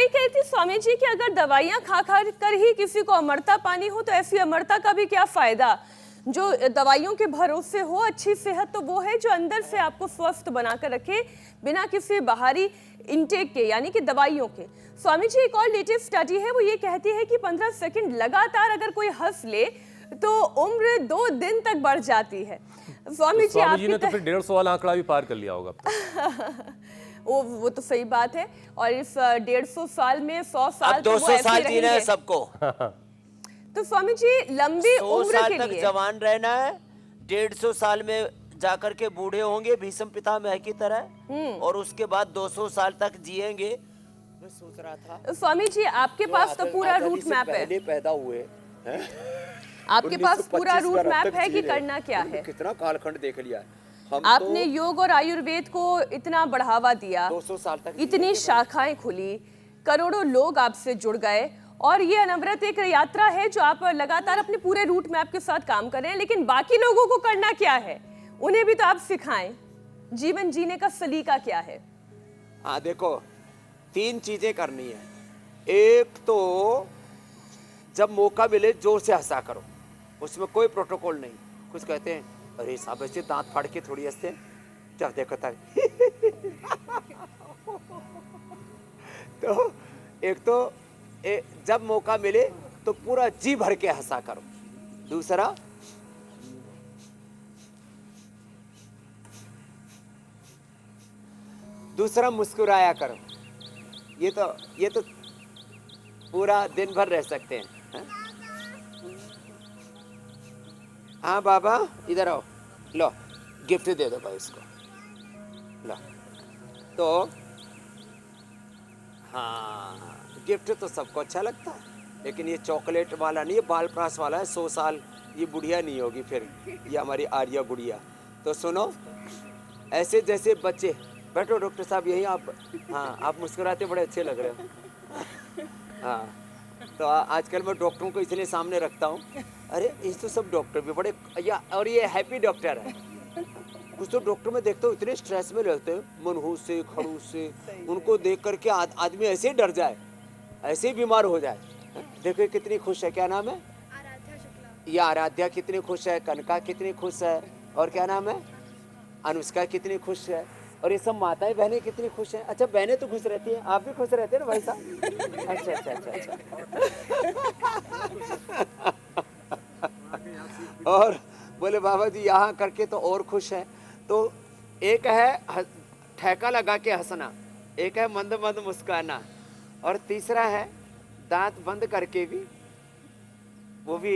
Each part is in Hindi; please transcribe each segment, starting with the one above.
वही कही थी स्वामी जी कि अगर दवाइयां खा खा कर ही किसी को अमरता पानी हो तो ऐसी अमरता का भी क्या फायदा। जो दवाइयों के भरोसे हो अच्छी सेहत तो वो है जो अंदर से आपको स्वस्थ बनाकर रखे बिना किसी बाहरी इनटेक के, यानी कि दवाइयों के। स्वामी जी एक और लेटेस्ट स्टडी है, वो ये कहती है कि 15 सेकंड लगातार अगर कोई हंस ले तो उम्र 2 दिन तक बढ़ जाती है। स्वामी जी ने तो फिर 150 वाला आंकड़ा भी पार कर लिया होगा। वो तो सही बात है। और इस 150 साल में 100 साल 200 साल जीना है सबको। तो स्वामी जी लंबी उम्र के लिए जवान रहना है, 150 साल में जाकर के बूढ़े होंगे भीष्म पितामह की तरह, और उसके बाद 200 साल तक जिएंगे। मैं सोच रहा था स्वामी जी आपके पास तो पूरा रूट मैप है, पहले पैदा हुए आपके पास पूरा रूट मैप है कि करना क्या है। कितना कालखंड देख लिया आपने योग और आयुर्वेद को इतना बढ़ावा दिया, 200 साल तक इतनी शाखाएं खुली, करोड़ों लोग आपसे जुड़ गए, और ये अनवरत एक यात्रा है जो आप लगातार अपने पूरे रूट मैप के साथ काम कर रहे हैं। लेकिन बाकी लोगों को करना क्या है, उन्हें भी तो आप सिखाएं, जीवन जीने का सलीका क्या है। हाँ देखो, 3 चीजें करनी है। एक तो जब मौका मिले जोर से हंसा करो, उसमें कोई प्रोटोकॉल नहीं। कुछ कहते हैं अरे साहब ऐसे दांत फाड़ के थोड़ी हंसते, क्या देखो था तो एक तो जब मौका मिले तो पूरा जी भर के हंसा करो। दूसरा मुस्कुराया करो। ये तो पूरा दिन भर रह सकते हैं। हाँ बाबा इधर आओ, लो गिफ्ट दे दो भाई इसको, लो। तो हाँ गिफ्ट तो सबको अच्छा लगता है, लेकिन ये चॉकलेट वाला नहीं, ये बाल प्रास वाला है। 100 साल ये बुढ़िया नहीं होगी फिर, ये हमारी आर्या गुड़िया। तो सुनो, ऐसे जैसे बच्चे बैठो डॉक्टर साहब यहीं आप। हाँ आप मुस्कुराते बड़े अच्छे लग रहे हो। हाँ तो आजकल मैं डॉक्टरों को इसलिए सामने रखता हूँ, अरे ये तो सब डॉक्टर भी बड़े और ये हैप्पी डॉक्टर है। कुछ तो डॉक्टर में देखता हूँ इतने स्ट्रेस में रहते हैं, मनहूस से खड़ूस से, उनको देख करके आदमी ऐसे ही डर जाए, ऐसे ही बीमार हो जाए। देखो कितनी खुश है, क्या नाम है? ये आराध्या कितनी खुश है, कनका कितनी खुश है, और क्या नाम है? अनुष्का कितनी खुश है, और ये सब माताएं बहनें कितनी खुश हैं। अच्छा बहनें तो खुश रहती हैं, आप भी खुश रहते हैं ना भाई साहब? अच्छा अच्छा अच्छा अच्छा। और बोले बाबा जी यहाँ करके तो और खुश है। तो एक है ठेका लगा के हंसना, एक है मंद मंद मुस्कुराना, और तीसरा है दांत बंद करके भी, वो भी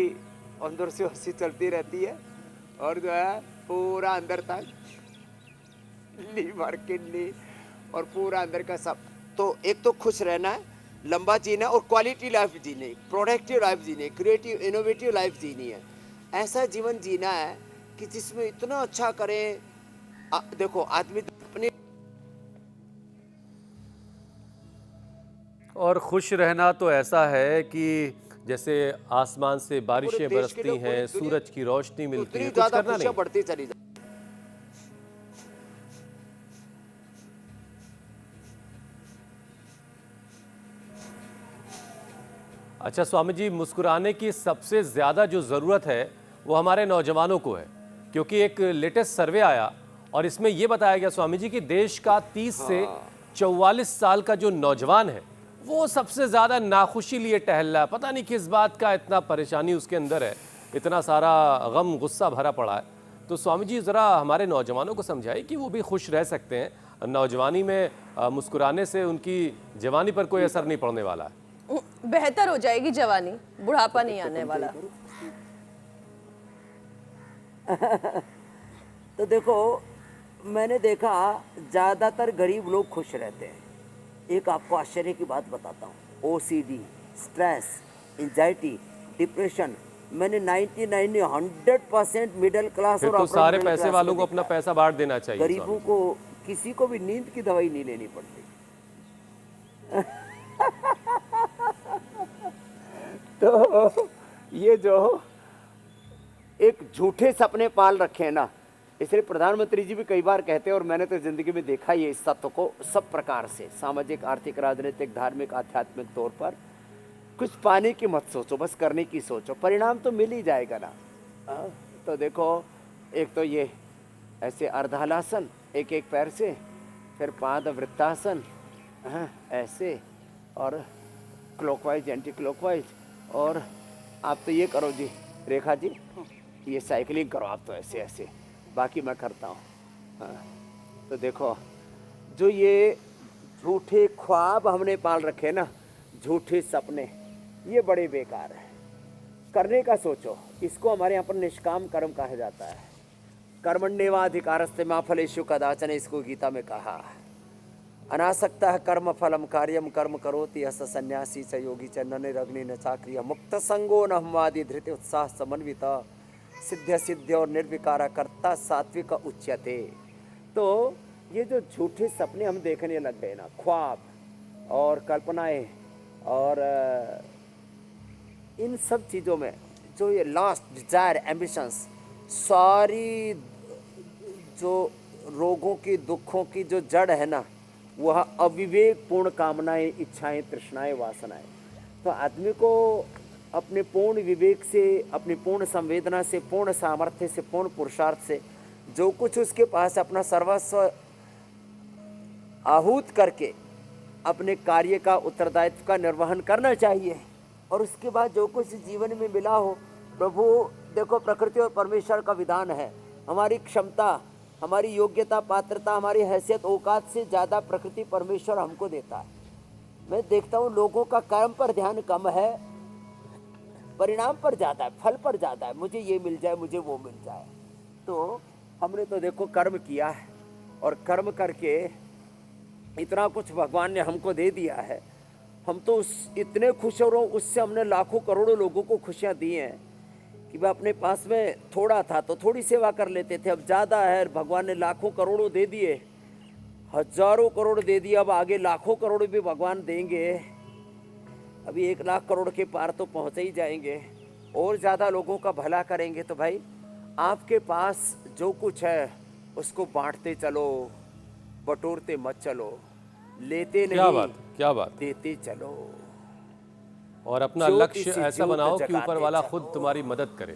अंदर से हंसी चलती रहती है, और जो है पूरा अंदर तक ली भर के ली, और पूरा अंदर का सब। तो एक तो खुश रहना है, लंबा जीना, और क्वालिटी लाइफ जीनी, प्रोडक्टिव लाइफ जीनी, क्रिएटिव इनोवेटिव लाइफ जीनी है। ऐसा जीवन जीना है कि जिसमें इतना अच्छा करें। देखो आदमी अपनी, और खुश रहना तो ऐसा है कि जैसे आसमान से बारिशें बरसती हैं, सूरज की रोशनी मिलती है, कुछ करना नहीं, बढ़ती चली जाए। अच्छा स्वामी जी, मुस्कुराने की सबसे ज़्यादा जो ज़रूरत है वो हमारे नौजवानों को है, क्योंकि एक लेटेस्ट सर्वे आया और इसमें ये बताया गया स्वामी जी कि देश का 30 से 44 साल का जो नौजवान है वो सबसे ज़्यादा नाखुशी लिए टहल रहा है। पता नहीं किस बात का इतना परेशानी उसके अंदर है, इतना सारा गम गुस्सा भरा पड़ा है। तो स्वामी जी ज़रा हमारे नौजवानों को समझाइए कि वो भी खुश रह सकते हैं, नौजवानी में मुस्कुराने से उनकी जवानी पर कोई असर नहीं पड़ने वाला है। बेहतर हो जाएगी जवानी, बुढ़ापा नहीं आने वाला। तो देखो मैंने देखा ज़्यादातर गरीब लोग खुश रहते हैं। एक आपको आश्चर्य की बात बताता हूँ, OCD, स्ट्रेस, एंजाइटी, डिप्रेशन, मैंने 100% मिडिल क्लास और तो सारे पैसे वालों को अपना पैसा बांट देना चाहिए। गरीबों को किसी को भी नींद की दवाई नहीं लेनी पड़ती। तो ये जो एक झूठे सपने पाल रखे हैं ना, इसलिए प्रधानमंत्री जी भी कई बार कहते हैं, और मैंने तो जिंदगी में देखा ही है इस तत्व को सब प्रकार से, सामाजिक, आर्थिक, राजनीतिक, धार्मिक, आध्यात्मिक तौर पर, कुछ पाने की मत सोचो, बस करने की सोचो, परिणाम तो मिल ही जाएगा ना। तो देखो, एक तो ये ऐसे अर्धालासन एक एक पैर से, फिर पाद वृत्तासन, ऐसे, और क्लॉकवाइज एंटी क्लॉकवाइज, और आप तो ये करो जी रेखा जी, ये साइकिलिंग करो आप तो ऐसे ऐसे, बाकी मैं करता हूँ। तो देखो, जो ये झूठे ख्वाब हमने पाल रखे ना, झूठे सपने, ये बड़े बेकार है। करने का सोचो, इसको हमारे यहाँ पर निष्काम कर्म कहा जाता है। कर्मण्येवाधिकारस्ते मा फलेषु कदाचन, इसको गीता में कहा। अनासक्तः कर्म फलम कार्यम कर्म करोति यः स सन्यासी च योगी च न निरग्नि न चाक्रिय मुक्त संगो न हमादि धृति उत्साह समन्वित सिद्ध सिद्ध और निर्विकार कर्ता सात्विक उच्यते। तो ये जो झूठे सपने हम देखने लग गए ना, ख्वाब और कल्पनाएं, और इन सब चीज़ों में जो ये लास्ट डिजायर एम्बिशंस, सारी जो रोगों की, दुखों की जो जड़ है ना, वह अविवेक पूर्ण कामनाएं, इच्छाएं, तृष्णाएं, वासनाएं। तो आदमी को अपने पूर्ण विवेक से, अपनी पूर्ण संवेदना से, पूर्ण सामर्थ्य से, पूर्ण पुरुषार्थ से, जो कुछ उसके पास अपना सर्वस्व आहूत करके अपने कार्य का, उत्तरदायित्व का निर्वहन करना चाहिए। और उसके बाद जो कुछ जीवन में मिला हो, प्रभु देखो, प्रकृति और परमेश्वर का विधान है, हमारी क्षमता, हमारी योग्यता, पात्रता, हमारी हैसियत, औकात से ज़्यादा प्रकृति परमेश्वर हमको देता है। मैं देखता हूँ लोगों का कर्म पर ध्यान कम है, परिणाम पर ज़्यादा है, फल पर ज़्यादा है, मुझे ये मिल जाए, मुझे वो मिल जाए। तो हमने तो देखो कर्म किया है, और कर्म करके इतना कुछ भगवान ने हमको दे दिया है, हम तो इतने खुश हो रहे हो, उससे हमने लाखों करोड़ों लोगों को खुशियाँ दी हैं कि वह अपने पास में थोड़ा था तो थोड़ी सेवा कर लेते थे, अब ज़्यादा है, भगवान ने लाखों करोड़ों दे दिए, हजारों करोड़ दे दिए, अब आगे लाखों करोड़ भी भगवान देंगे, अभी 1 लाख करोड़ के पार तो पहुँच ही जाएंगे, और ज़्यादा लोगों का भला करेंगे। तो भाई आपके पास जो कुछ है उसको बांटते चलो, बटोरते मत चलो, लेते क्या नहीं, बात, क्या बात। देते चलो, और अपना ज्योति लक्ष्य से ऐसा ज्योत बनाओ कि जगाते ऊपर वाला चलो। खुद तुम्हारी मदद करे।